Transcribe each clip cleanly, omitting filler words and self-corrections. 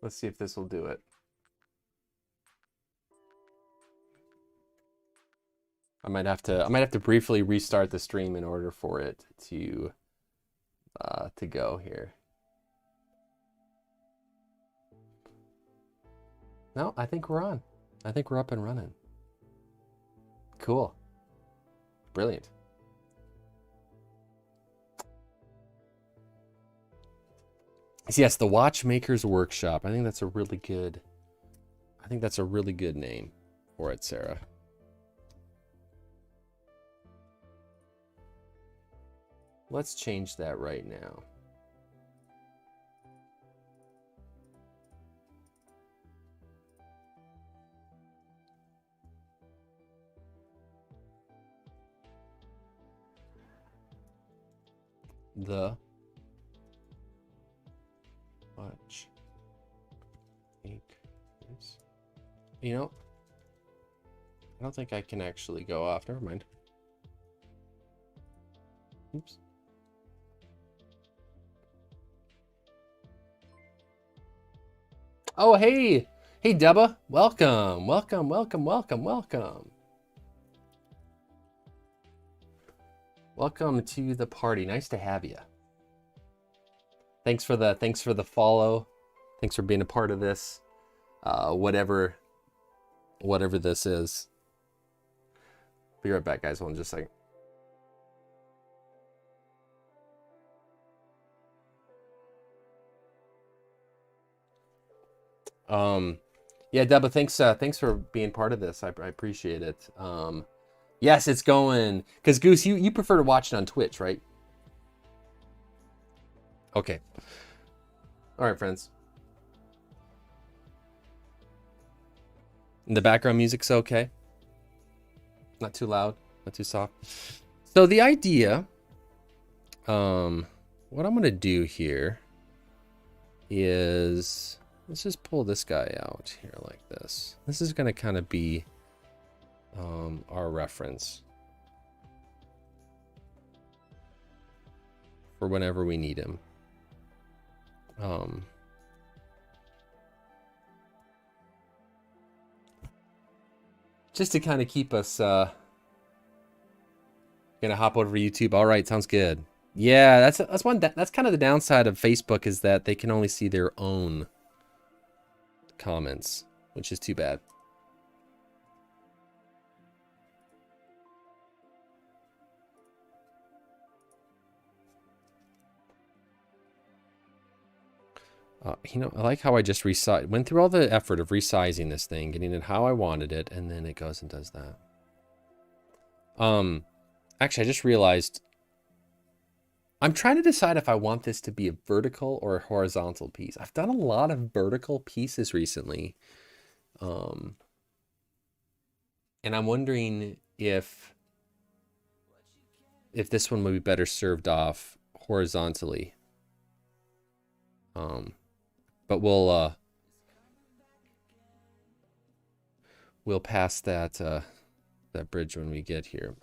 Let's see if this will do it. I might have to briefly restart the stream in order for it to go here. No, I think we're on. I think we're up and running. Cool. Brilliant. Yes, the Watchmaker's Workshop. I think that's a really good name for it, Sarah. Let's change that right now. The Watchmakers. You know, I don't think I can actually go off. Never mind. Oops. Oh, hey. Hey, Debba. Welcome. Welcome, welcome, welcome, welcome. Welcome to the party. Nice to have you. Thanks for the follow. Thanks for being a part of this. Whatever this is. Be right back, guys. Hold on just a second. Yeah, Debba, thanks for being part of this. I appreciate it. Yes, it's going. Because Goose, you prefer to watch it on Twitch, right? Okay. All right, friends. And the background music's okay. Not too loud, not too soft. So the idea, what I'm gonna do here is, let's just pull this guy out here like this. This is gonna kind of be our reference for whenever we need him. Just to kind of keep us gonna hop over to YouTube. All right, sounds good. Yeah, that's kind of the downside of Facebook, is that they can only see their own comments, which is too bad. You know, I like how I just went through all the effort of resizing this thing, getting it how I wanted it, and then it goes and does that. Actually, I just realized I'm trying to decide if I want this to be a vertical or a horizontal piece. I've done a lot of vertical pieces recently. And I'm wondering if this one would be better served off horizontally. But we'll pass that bridge when we get here.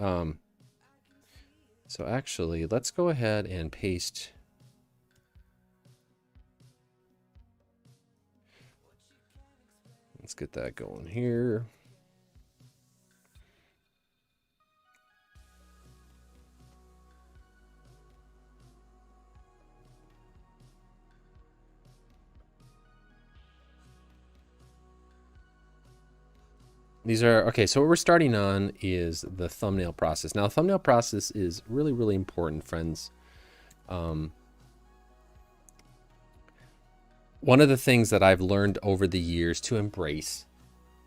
So actually, let's go ahead and paste. Let's get that going here. These are, okay, so what we're starting on is the thumbnail process. Now, the thumbnail process is really, really important, friends. One of the things that I've learned over the years to embrace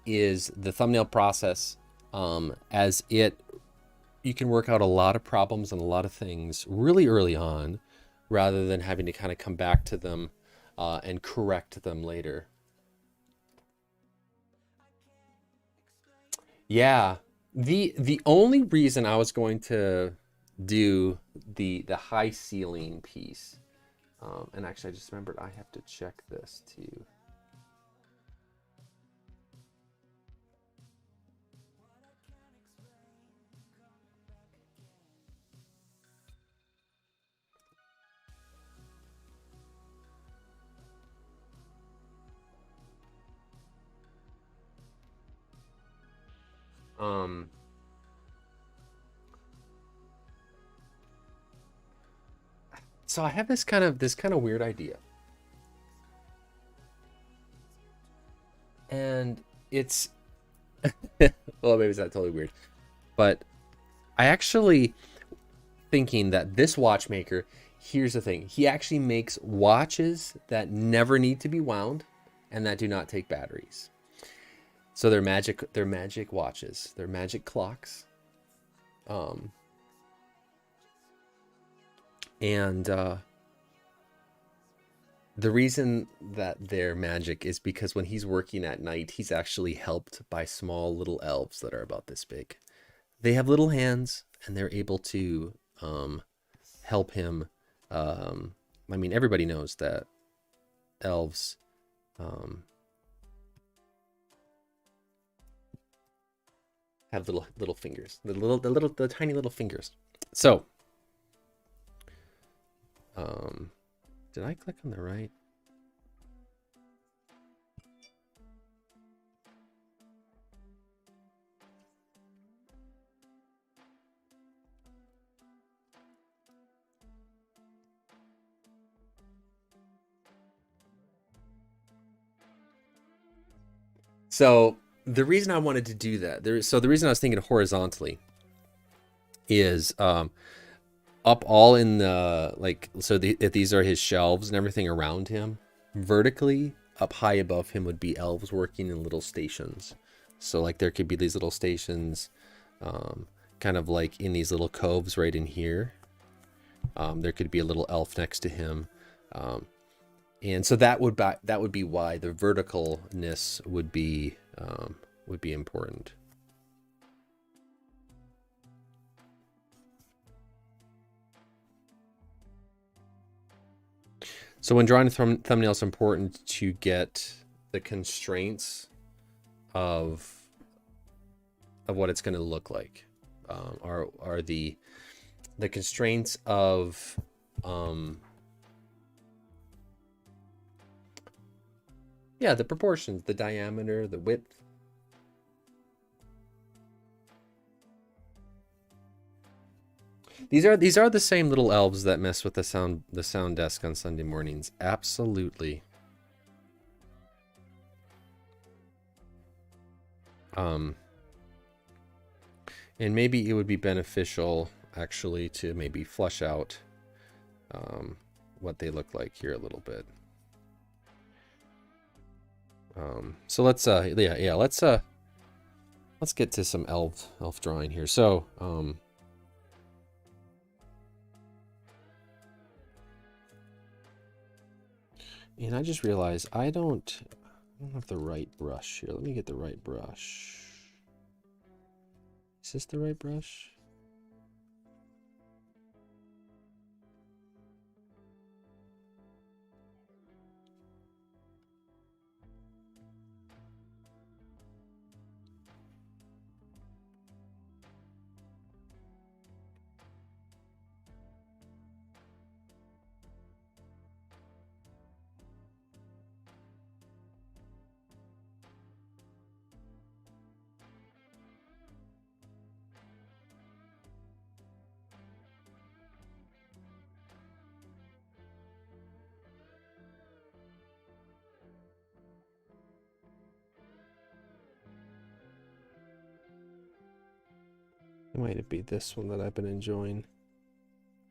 is the thumbnail process, as you can work out a lot of problems and a lot of things really early on, rather than having to kind of come back to them and correct them later. Yeah, the only reason I was going to do the high ceiling piece, and actually I just remembered I have to check this too. Um, so I have this kind of weird idea, and it's well, maybe it's not totally weird, but I actually thinking that this watchmaker, here's the thing, he actually makes watches that never need to be wound and that do not take batteries. So they're magic watches, they're magic clocks. Um, and The reason that they're magic is because when he's working at night, he's actually helped by small little elves that are about this big. They have little hands and they're able to help him. Um, I mean, everybody knows that elves um, have little fingers, the tiny little fingers. So, um, did I click on the right? So the reason I wanted to do that, so the reason I was thinking horizontally is up all in the like, so if these are his shelves and everything around him, vertically up high above him would be elves working in little stations. So like there could be these little stations, um, kind of like in these little coves right in here. There could be a little elf next to him. And so that would be why the verticalness would be important. So when drawing a thumbnail, it's important to get the constraints of what it's going to look like. Are the constraints of yeah, the proportions, the diameter, the width. These are the same little elves that mess with the sound desk on Sunday mornings. Absolutely. And maybe it would be beneficial actually to maybe flush out what they look like here a little bit. So let's let's get to some elf drawing here. So and I just realized I don't have the right brush here. Let me get the right brush. Is this the right brush? It might be this one that I've been enjoying.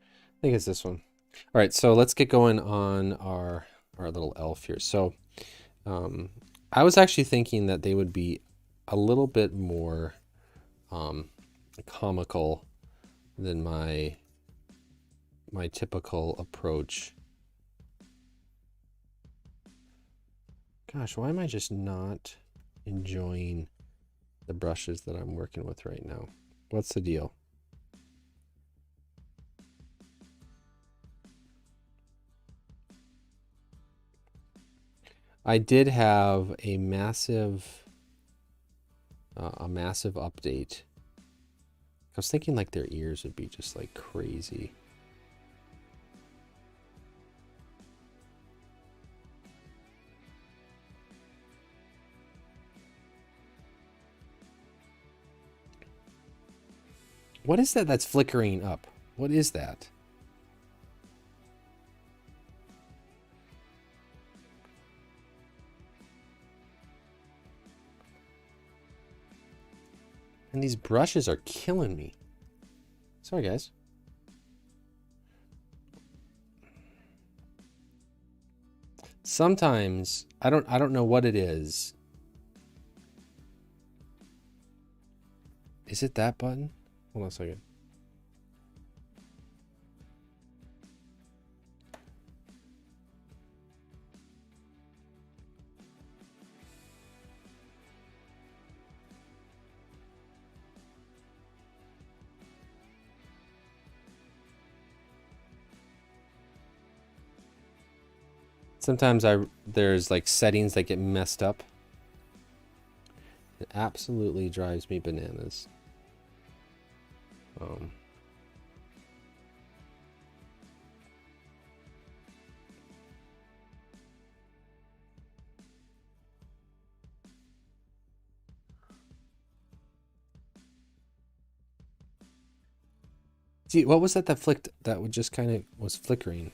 I think it's this one. All right, so let's get going on our little elf here. So I was actually thinking that they would be a little bit more comical than my typical approach. Gosh, why am I just not enjoying the brushes that I'm working with right now? What's the deal? I did have a massive update. I was thinking like their ears would be just like crazy. What is that that's flickering up? What is that? And these brushes are killing me. Sorry, guys. Sometimes I don't know what it is. Is it that button? Hold on a second. Sometimes there's like settings that get messed up. It absolutely drives me bananas. Gee, what was that flicked? That would just kind of was flickering.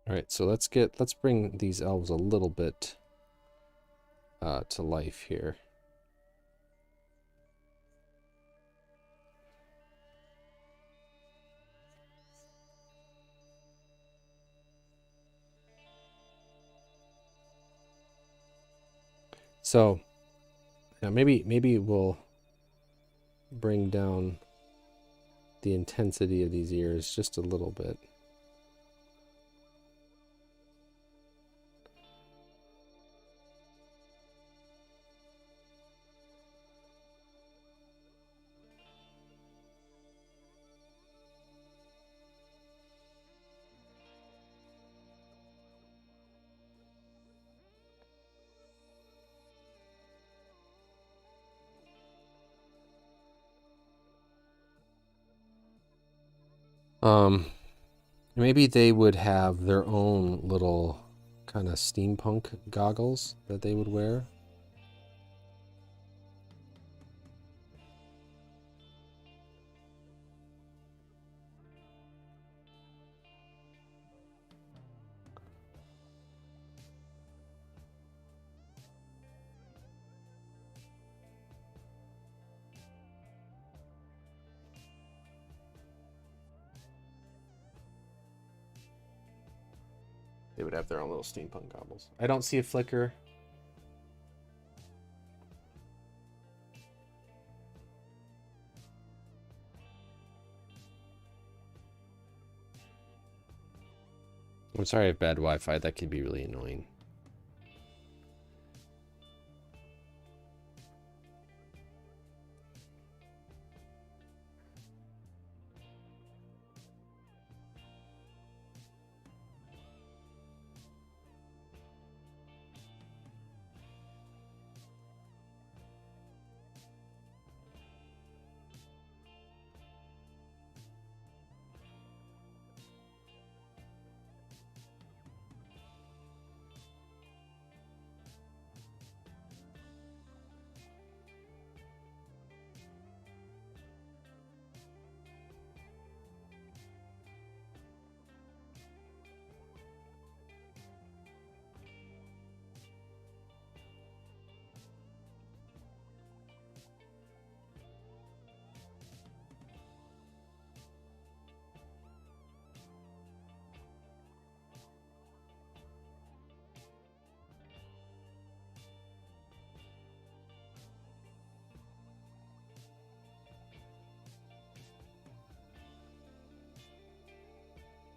All right, so let's bring these elves a little bit to life here. So now maybe we'll bring down the intensity of these ears just a little bit. Maybe they would have their own little kind of steampunk goggles that they would wear. They would have their own little steampunk goggles. I don't see a flicker. I'm sorry I have bad Wi-Fi. That could be really annoying.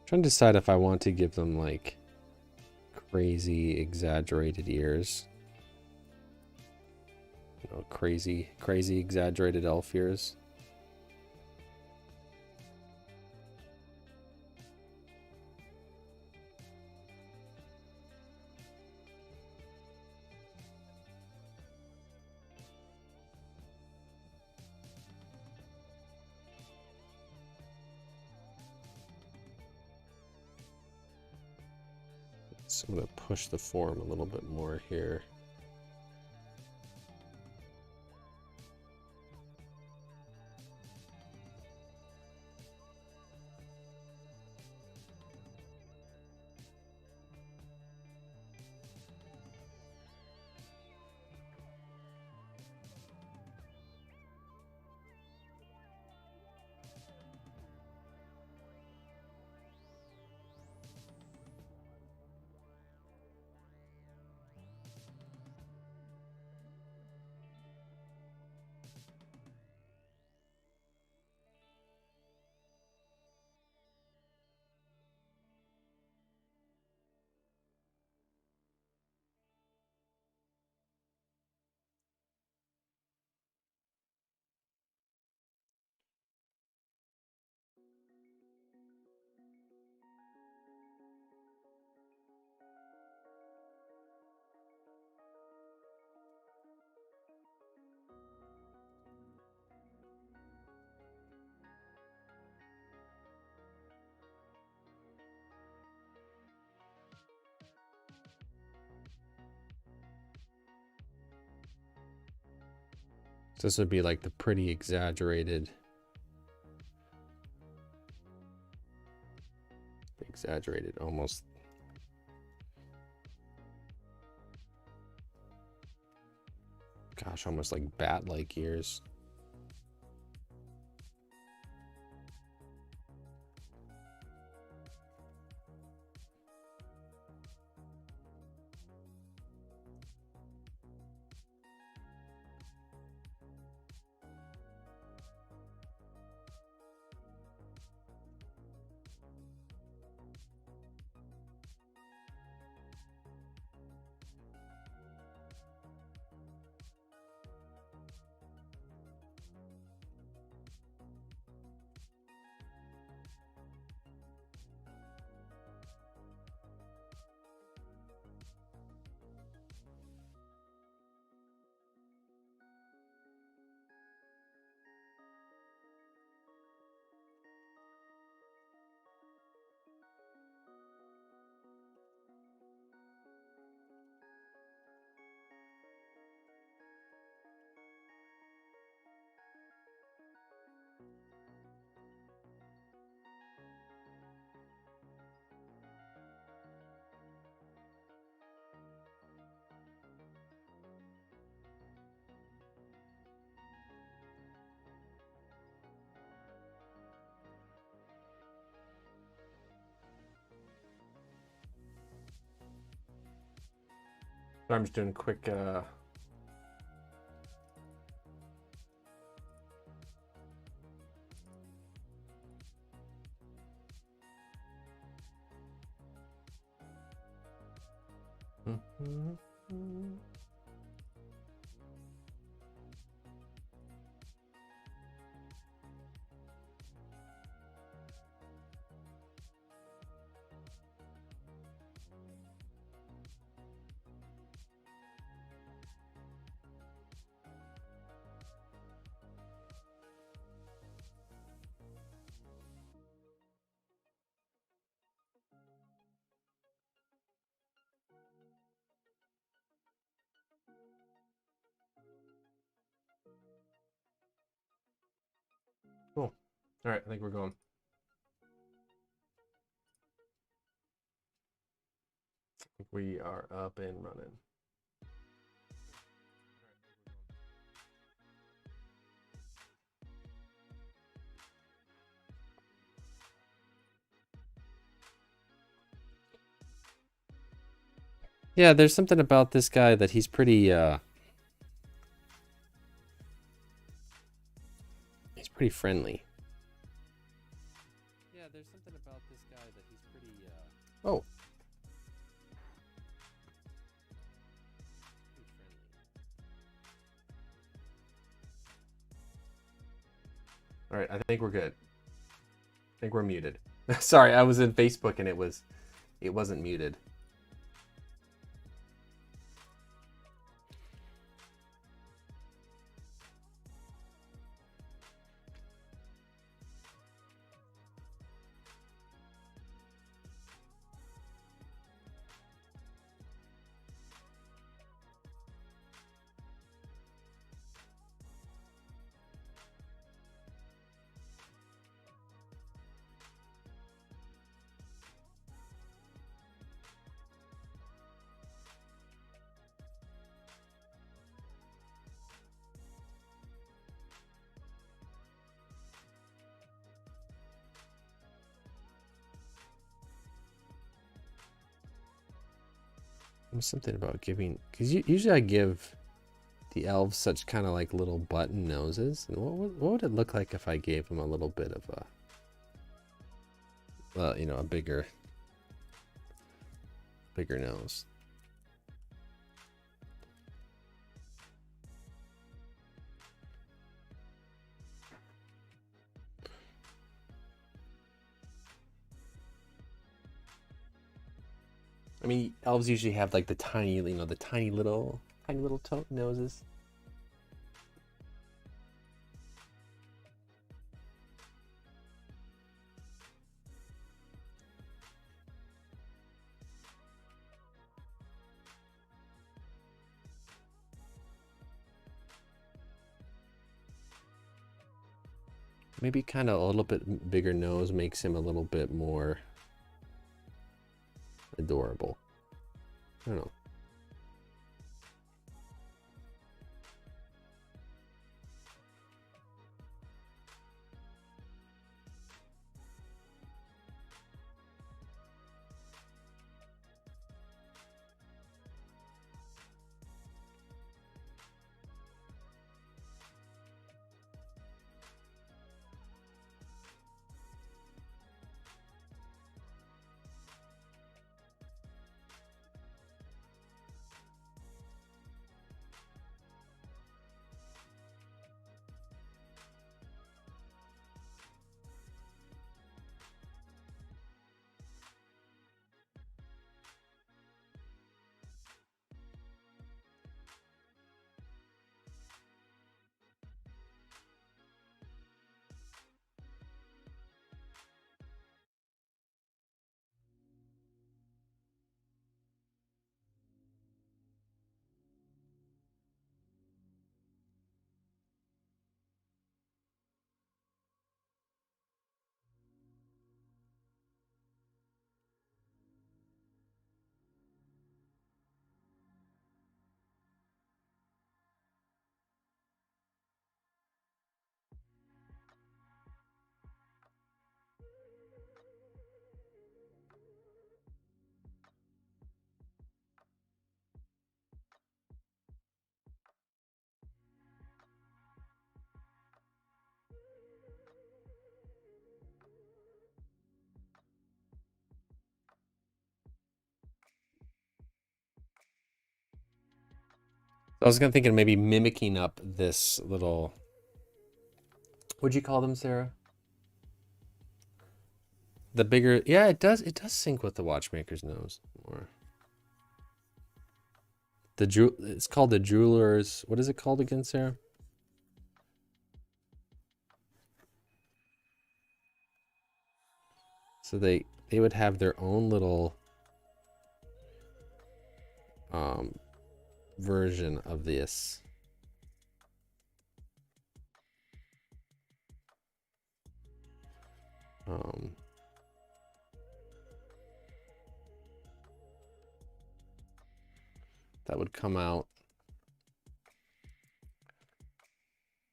Trying to decide if I want to give them like crazy exaggerated ears. You know, crazy exaggerated elf ears. So I'm going to push the form a little bit more here. So this would be like the pretty exaggerated almost. Gosh, almost like bat-like ears. I'm just doing a quick cool. All right, I think we're going. I think we are up and running. Yeah, there's something about this guy that he's pretty he's pretty friendly. Yeah, there's something about this guy that he's Oh. All right, I think we're good. I think we're muted. Sorry, I was in Facebook and it wasn't muted. There's something about giving, because usually I give the elves such kind of like little button noses. And what would it look like if I gave them a little bit of a, you know, a bigger nose? I mean, elves usually have like the tiny, you know, the tiny little noses. Maybe kind of a little bit bigger nose makes him a little bit more adorable. I don't know. I was gonna think of maybe mimicking up this little. What'd you call them, Sarah? The bigger, yeah, it does. It does sync with the watchmaker's nose more. It's called the jeweler's. What is it called again, Sarah? So they would have their own little version of this. That would come out.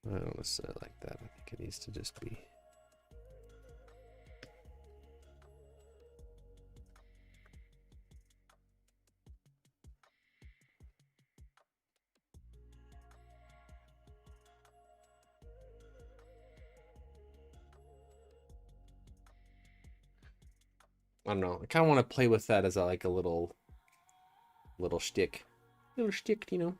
I don't necessarily like that. I think it needs to just be. I don't know. I kind of want to play with that as a, like a little shtick. Little shtick, you know.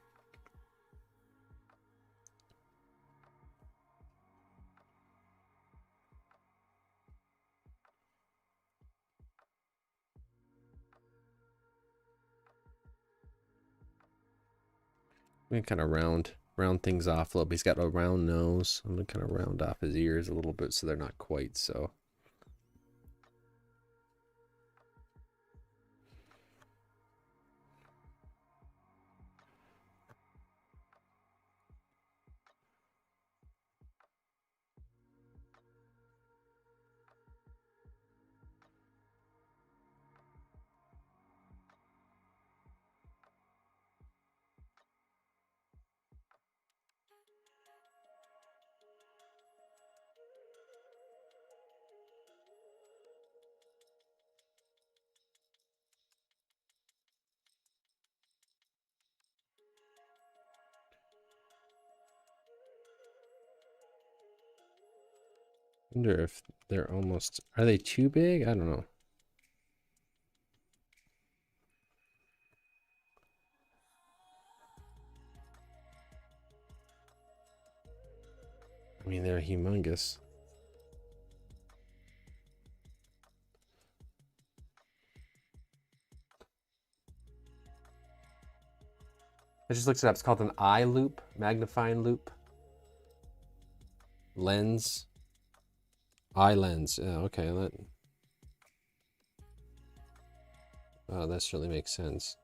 I'm gonna kind of round things off a little bit. He's got a round nose. I'm gonna kind of round off his ears a little bit so they're not quite so. Wonder if they're almost, are they too big? I don't know. I mean, they're humongous. I just looked it up. It's called an eye loop, magnifying loop. Lens. Eye lens. Yeah, okay. Oh, that certainly makes sense.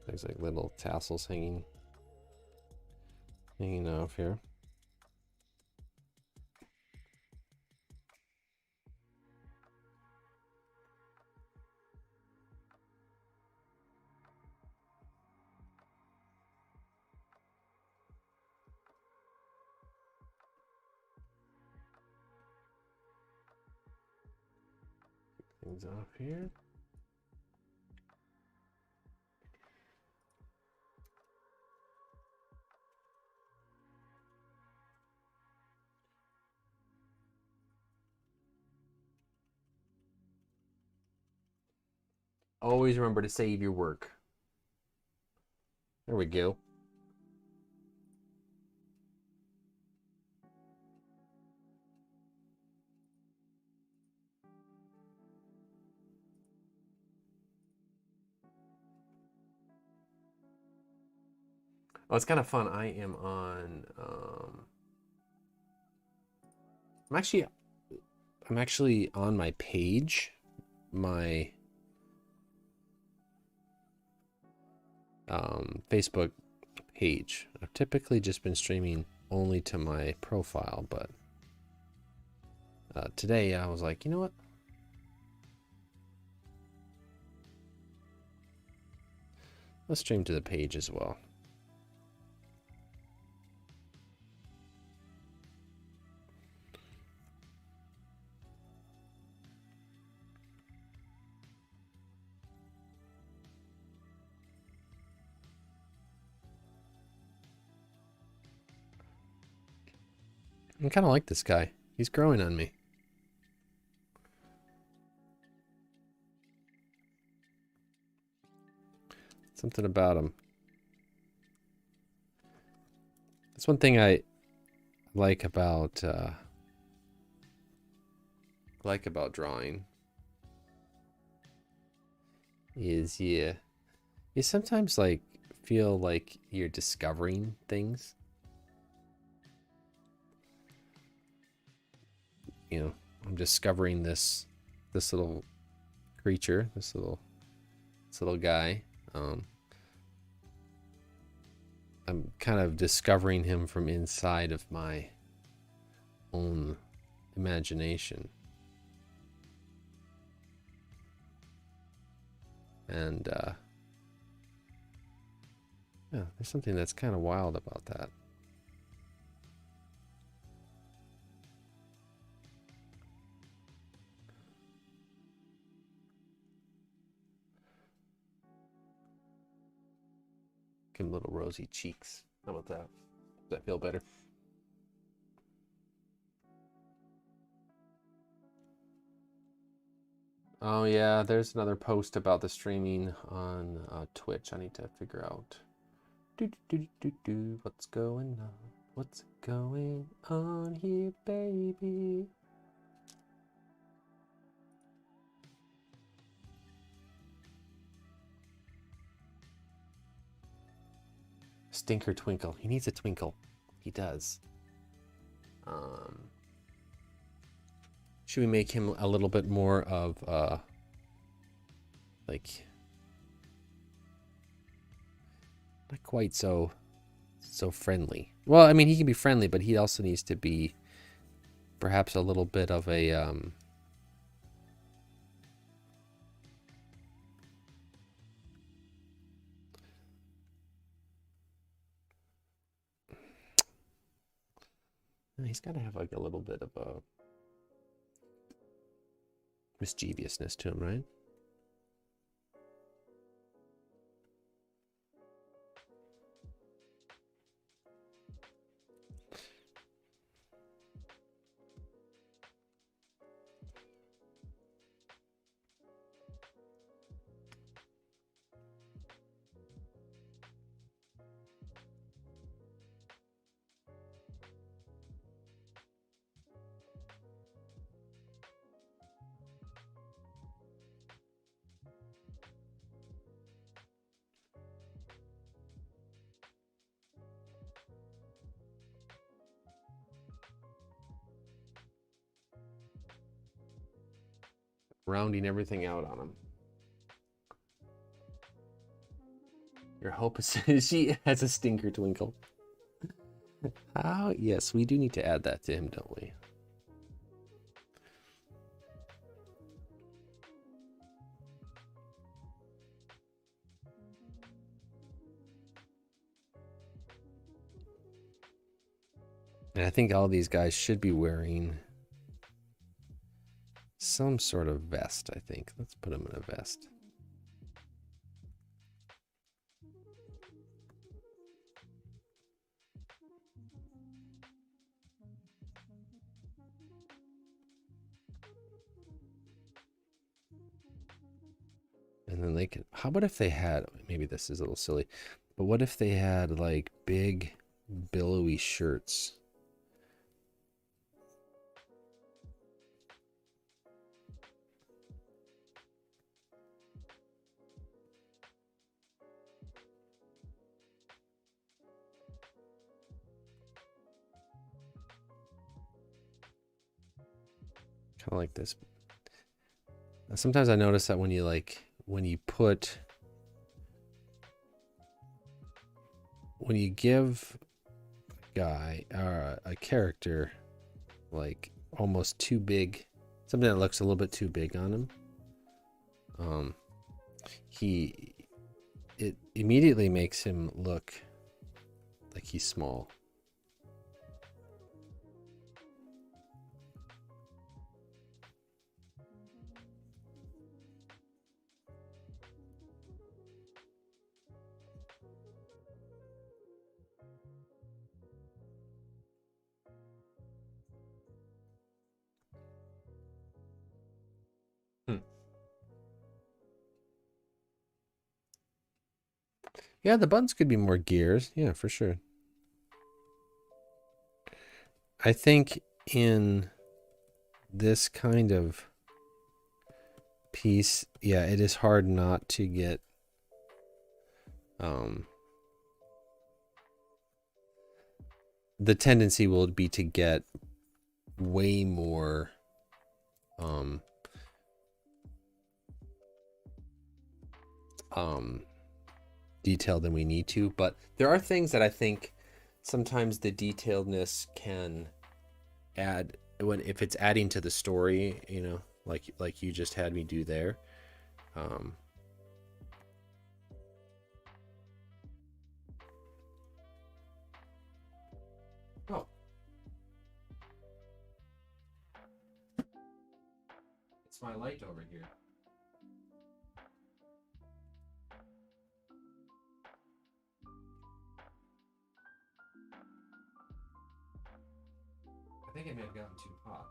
There's like little tassels hanging off here. Things off here. Always remember to save your work. There we go. Oh, it's kind of fun. I am on. I'm actually on my page, my Facebook page. I've typically just been streaming only to my profile, but today I was like, you know what? Let's stream to the page as well. I kind of like this guy. He's growing on me. Something about him. That's one thing I like about drawing is you sometimes like feel like you're discovering things. You know, I'm discovering this little creature, this little guy. I'm kind of discovering him from inside of my own imagination. And yeah, there's something that's kind of wild about that. Give him little rosy cheeks. How about that? Does that feel better? Oh yeah, there's another post about the streaming on Twitch. I need to figure out. What's going on? What's going on here, baby? Stinker Twinkle. He needs a twinkle. He does. Should we make him a little bit more of like not quite so friendly? Well, I mean, he can be friendly, but he also needs to be perhaps a little bit of a he's got to have like a little bit of a mischievousness to him, right? Rounding everything out on him. Your hope is she has a stinker twinkle. Oh, yes, we do need to add that to him, don't we? And I think all these guys should be wearing some sort of vest, I think. Let's put him in a vest. And then they could, how about if they had, maybe this is a little silly, but what if they had like big billowy shirts? Kind of like this. Sometimes I notice that when you give a guy or a character like almost too big, something that looks a little bit too big on him, it immediately makes him look like he's small. Yeah, the buttons could be more gears. Yeah, for sure. I think in this kind of piece, yeah, it is hard not to get the tendency will be to get way more detailed than we need to, but there are things that I think sometimes the detailedness can add if it's adding to the story, you know, like you just had me do there. Oh, it's my light over here. think it may have gotten too hot.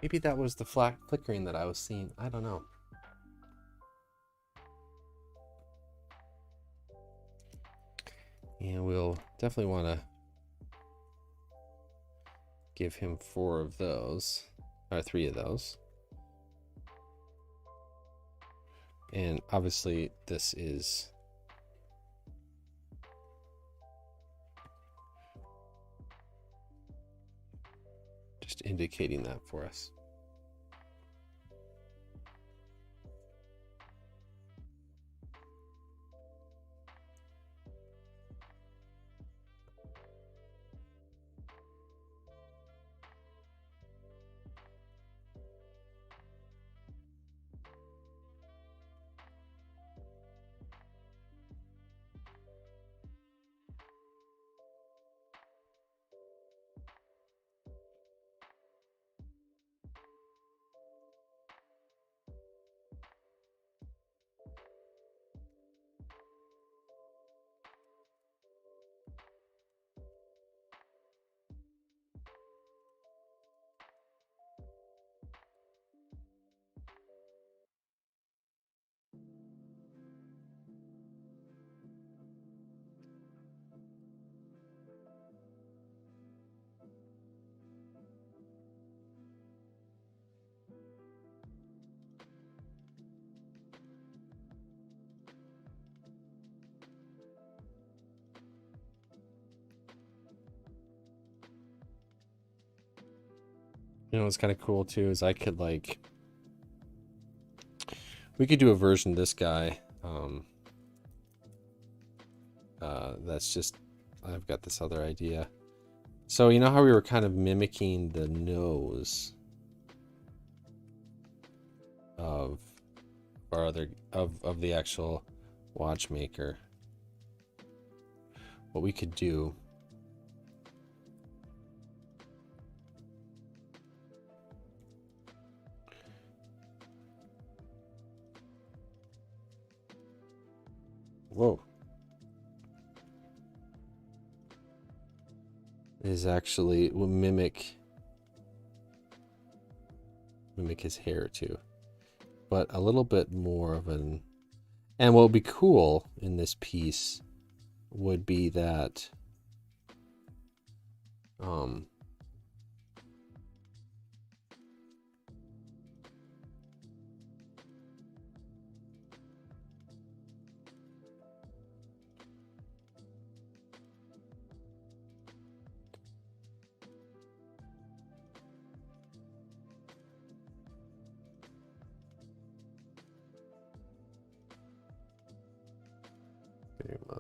Maybe that was the flickering that I was seeing. I don't know. And we'll definitely want to give him 4 of those, or 3 of those. And obviously this is just indicating that for us. You know what's kind of cool too is I could like, we could do a version of this guy. That's just, I've got this other idea. So you know how we were kind of mimicking the nose of our other of the actual Watchmaker. What we could do is actually will mimic his hair too, but a little bit more of an, and what would be cool in this piece would be that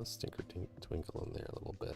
stinker twinkle in there a little bit.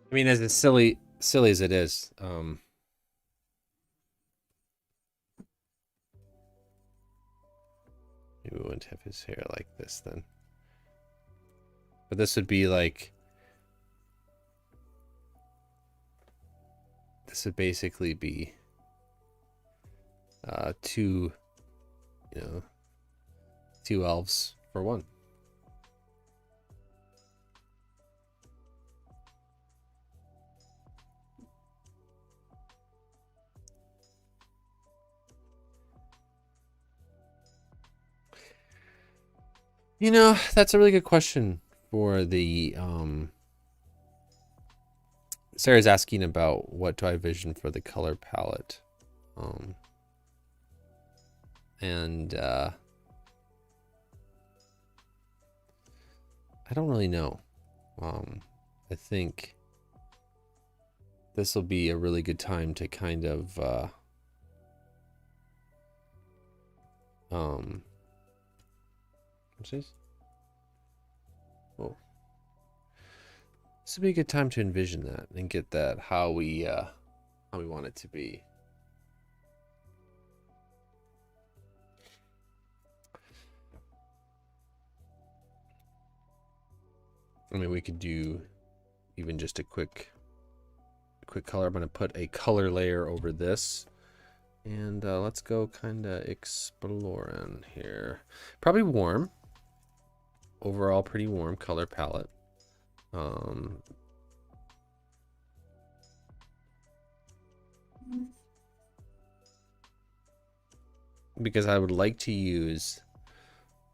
I mean, as silly as it is, maybe we wouldn't have his hair like this then. But this would be like, this would basically be 2, you know, 2 elves for 1. You know, that's a really good question for the Sarah's asking about what do I vision for the color palette. And I don't really know. I think this will be a really good time to kind of What's this? Oh, this would be a good time to envision that and get that how we want it to be. I mean, we could do even just a quick color. I'm going to put a color layer over this. And let's go kind of exploring here. Probably warm. Overall, pretty warm color palette. Because I would like to use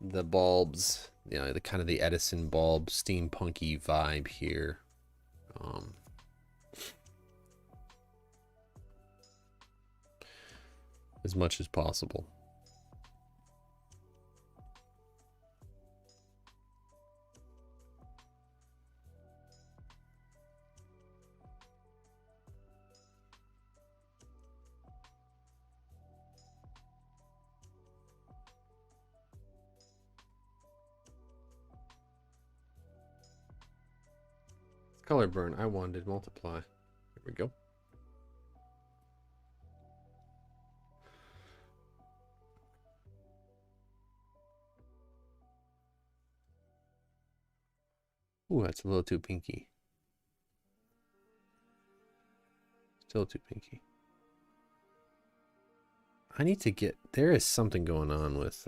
the bulbs, you know, the kind of the Edison bulb steampunky vibe here. As much as possible. Color burn, I wanted multiply. Here we go. Ooh, that's a little too pinky. Still too pinky. I need to get, there is something going on with,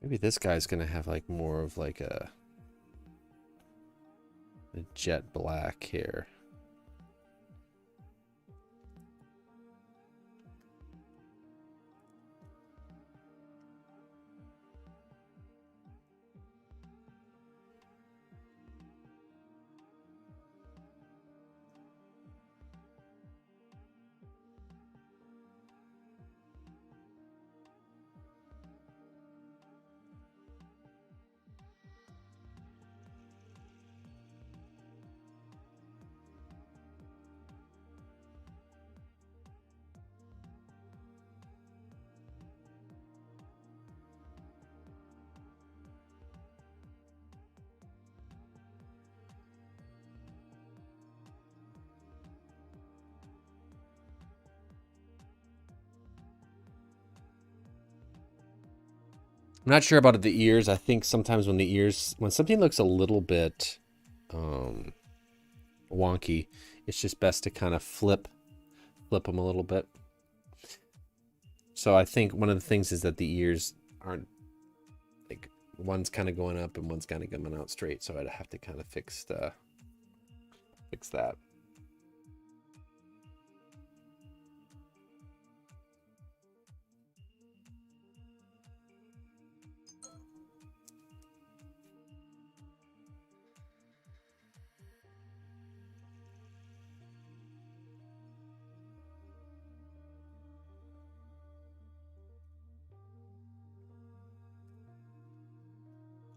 maybe this guy's gonna have like more of like a jet black here. I'm not sure about the ears. I think sometimes when something looks a little bit wonky, it's just best to kind of flip them a little bit. So I think one of the things is that the ears aren't, like, one's kind of going up and one's kind of coming out straight. So I'd have to kind of fix that.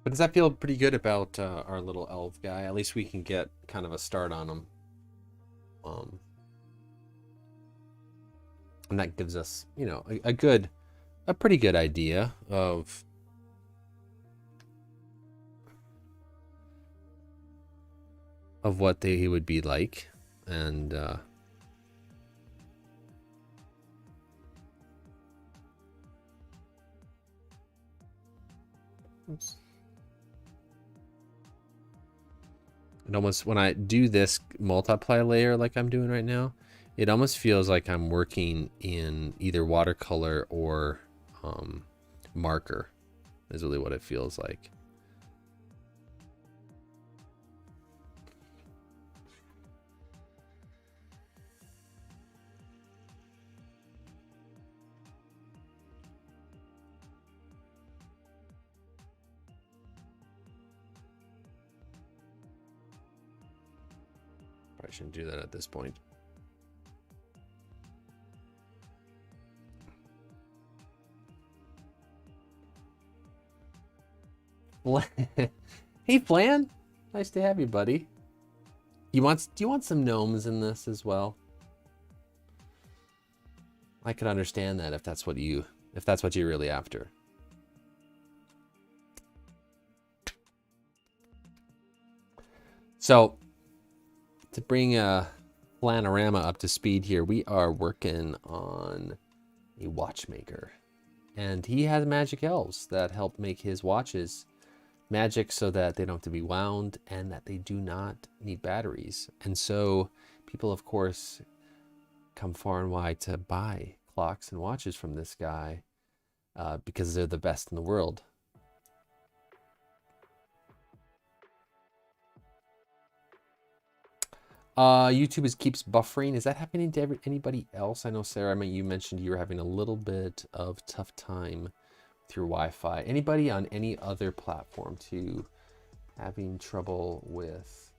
But does that feel pretty good about our little elf guy? At least we can get kind of a start on him. And that gives us, you know, a pretty good idea of what he would be like. And oops. It almost, when I do this multiply layer like I'm doing right now, it almost feels like I'm working in either watercolor or marker, is really what it feels like. Probably shouldn't do that at this point. Hey, Flan. Nice to have you, buddy. Do you want some gnomes in this as well? I could understand that if that's what you're really after. So, to bring Flanorama up to speed here, we are working on a watchmaker. And he has magic elves that help make his watches magic so that they don't have to be wound and that they do not need batteries. And so people, of course, come far and wide to buy clocks and watches from this guy because they're the best in the world. YouTube keeps buffering. Is that happening to anybody else? I know, Sarah, I mean, you mentioned you were having a little bit of tough time with your Wi-Fi. Anybody on any other platform too having trouble with?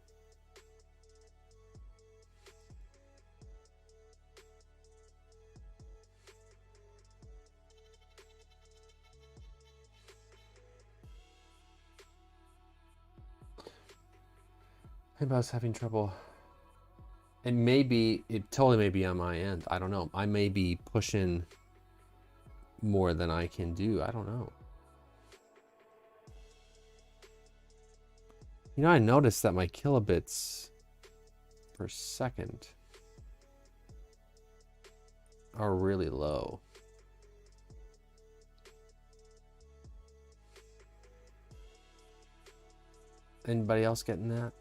Anybody's having trouble? And it totally may be on my end. I don't know. I may be pushing more than I can do. I don't know. You know, I noticed that my kilobits per second are really low. Anybody else getting that?